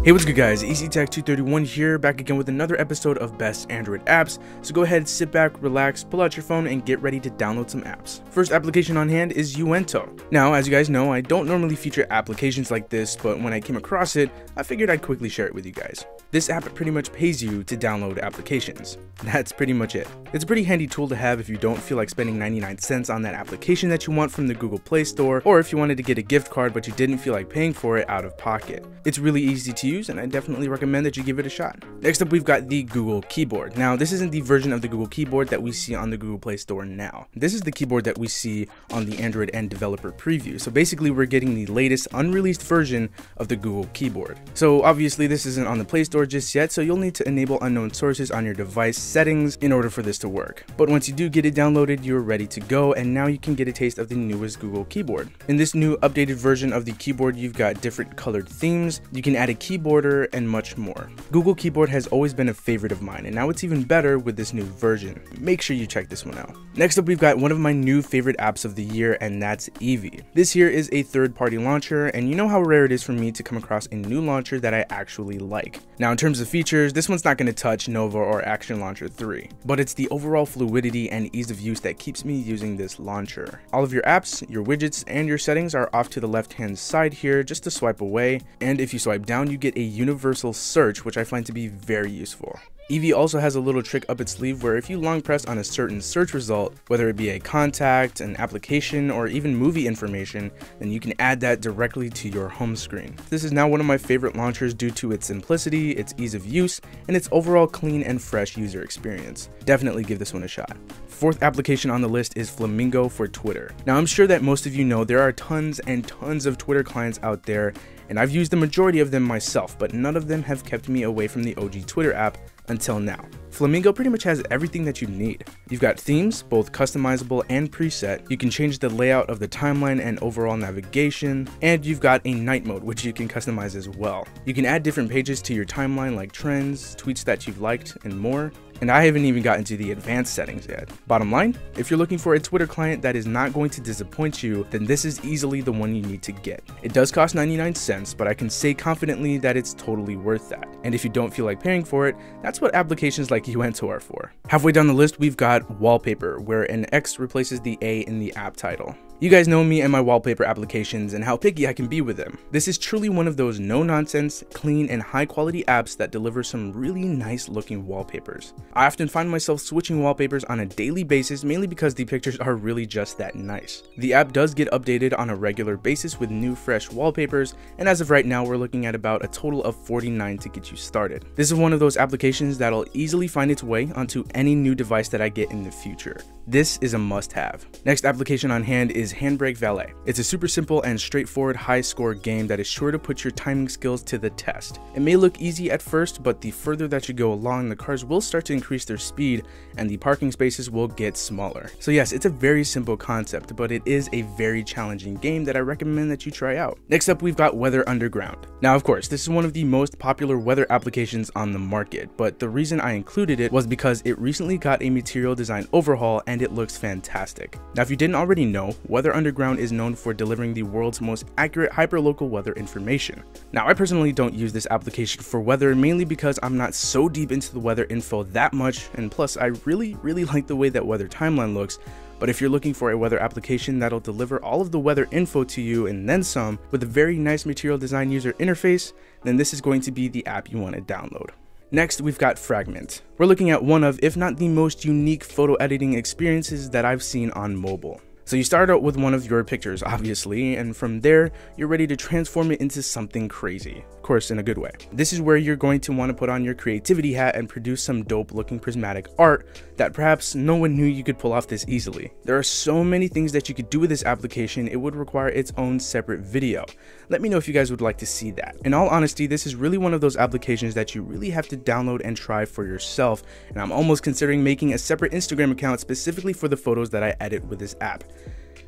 Hey, what's good guys, EasyTech231 here, back again with another episode of Best Android Apps. So go ahead, sit back, relax, pull out your phone, and get ready to download some apps. First application on hand is Uento. Now, as you guys know, I don't normally feature applications like this, but when I came across it, I figured I'd quickly share it with you guys. This app pretty much pays you to download applications. That's pretty much it. It's a pretty handy tool to have if you don't feel like spending 99 cents on that application that you want from the Google Play Store, or if you wanted to get a gift card but you didn't feel like paying for it out of pocket. It's really easy to use, and I definitely recommend that you give it a shot. Next up, we've got the Google Keyboard. Now, this isn't the version of the Google Keyboard that we see on the Google Play Store now. This is the keyboard that we see on the Android and developer preview. So basically, we're getting the latest unreleased version of the Google Keyboard. So obviously, this isn't on the Play Store just yet, so you'll need to enable unknown sources on your device settings in order for this to work. But once you do get it downloaded, you're ready to go, and now you can get a taste of the newest Google Keyboard. In this new updated version of the keyboard, you've got different colored themes, you can add a keyboarder, and much more. Google Keyboard has always been a favorite of mine, and now it's even better with this new version. Make sure you check this one out. Next up, we've got one of my new favorite apps of the year, and that's Evey. This here is a third-party launcher, and you know how rare it is for me to come across a new launcher that I actually like. Now, in terms of features, this one's not going to touch Nova or Action Launcher 3, but it's the overall fluidity and ease of use that keeps me using this launcher. All of your apps, your widgets, and your settings are off to the left-hand side here just to swipe away, and if you swipe down, you get a universal search, which I find to be very useful. Evey also has a little trick up its sleeve where if you long press on a certain search result, whether it be a contact, an application, or even movie information, then you can add that directly to your home screen. This is now one of my favorite launchers due to its simplicity, its ease of use, and its overall clean and fresh user experience. Definitely give this one a shot. Fourth application on the list is Flamingo for Twitter. Now, I'm sure that most of you know there are tons and tons of Twitter clients out there, and I've used the majority of them myself, but none of them have kept me away from the OG Twitter app until now. Flamingo pretty much has everything that you need. You've got themes, both customizable and preset. You can change the layout of the timeline and overall navigation, and you've got a night mode, which you can customize as well. You can add different pages to your timeline like trends, tweets that you've liked, and more. And I haven't even gotten to the advanced settings yet. Bottom line, if you're looking for a Twitter client that is not going to disappoint you, then this is easily the one you need to get. It does cost 99 cents, but I can say confidently that it's totally worth that. And if you don't feel like paying for it, that's what applications like Uento are for. Halfway down the list, we've got Wallpaper, where an X replaces the A in the app title. You guys know me and my wallpaper applications and how picky I can be with them. This is truly one of those no-nonsense, clean, and high-quality apps that deliver some really nice-looking wallpapers. I often find myself switching wallpapers on a daily basis, mainly because the pictures are really just that nice. The app does get updated on a regular basis with new, fresh wallpapers, and as of right now, we're looking at about a total of 49 to get you started. This is one of those applications that'll easily find its way onto any new device that I get in the future. This is a must-have. Next application on hand is Handbrake Valet. It's a super simple and straightforward high-score game that is sure to put your timing skills to the test. It may look easy at first, but the further that you go along, the cars will start to increase their speed and the parking spaces will get smaller. So yes, it's a very simple concept, but it is a very challenging game that I recommend that you try out. Next up, we've got Weather Underground. Now, of course, this is one of the most popular weather applications on the market, but the reason I included it was because it recently got a material design overhaul and it looks fantastic. Now, if you didn't already know, Weather Underground is known for delivering the world's most accurate hyperlocal weather information. Now, I personally don't use this application for weather, mainly because I'm not so deep into the weather info that much, and plus I really like the way that weather timeline looks. But if you're looking for a weather application that'll deliver all of the weather info to you and then some with a very nice material design user interface, then this is going to be the app you want to download. Next, we've got Fragment. We're looking at one of, if not the most unique photo editing experiences that I've seen on mobile. So you start out with one of your pictures, obviously, and from there, you're ready to transform it into something crazy. Of course, in a good way. This is where you're going to want to put on your creativity hat and produce some dope looking prismatic art that perhaps no one knew you could pull off this easily. There are so many things that you could do with this application, it would require its own separate video. Let me know if you guys would like to see that. In all honesty, this is really one of those applications that you really have to download and try for yourself, and I'm almost considering making a separate Instagram account specifically for the photos that I edit with this app.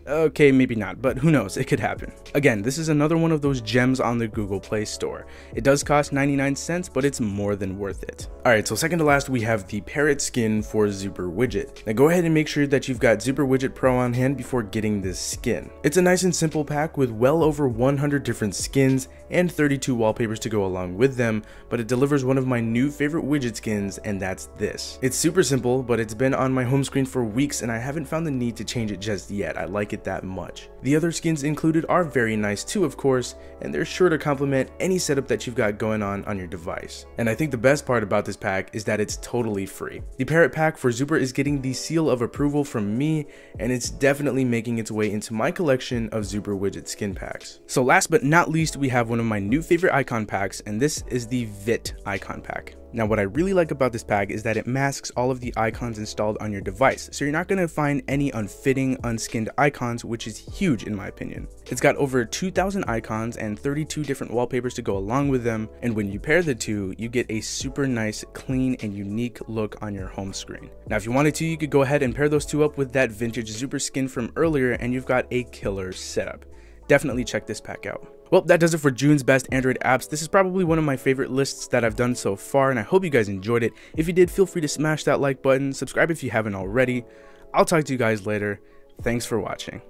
Okay, maybe not, but who knows, it could happen. Again, this is another one of those gems on the Google Play Store. It does cost 99 cents, but it's more than worth it. Alright, so second to last, we have the Parrot skin for Zooper Widget. Now go ahead and make sure that you've got Zooper Widget Pro on hand before getting this skin. It's a nice and simple pack with well over 100 different skins and 32 wallpapers to go along with them, but it delivers one of my new favorite widget skins, and that's this. It's super simple, but it's been on my home screen for weeks and I haven't found the need to change it just yet. I like it that much. The other skins included are very nice too, of course, and they're sure to complement any setup that you've got going on your device. And I think the best part about this pack is that it's totally free. The Parrot Pack for Zooper is getting the seal of approval from me, and it's definitely making its way into my collection of Zooper Widget skin packs. So last but not least, we have one of my new favorite icon packs, and this is the Vit Icon Pack. Now what I really like about this pack is that it masks all of the icons installed on your device, so you're not going to find any unfitting, unskinned icons, which is huge in my opinion. It's got over 2,000 icons and 32 different wallpapers to go along with them, and when you pair the two, you get a super nice, clean, and unique look on your home screen. Now if you wanted to, you could go ahead and pair those two up with that vintage Zooper skin from earlier, and you've got a killer setup. Definitely check this pack out. Well, that does it for June's best Android apps. This is probably one of my favorite lists that I've done so far, and I hope you guys enjoyed it. If you did, feel free to smash that like button, subscribe if you haven't already. I'll talk to you guys later. Thanks for watching.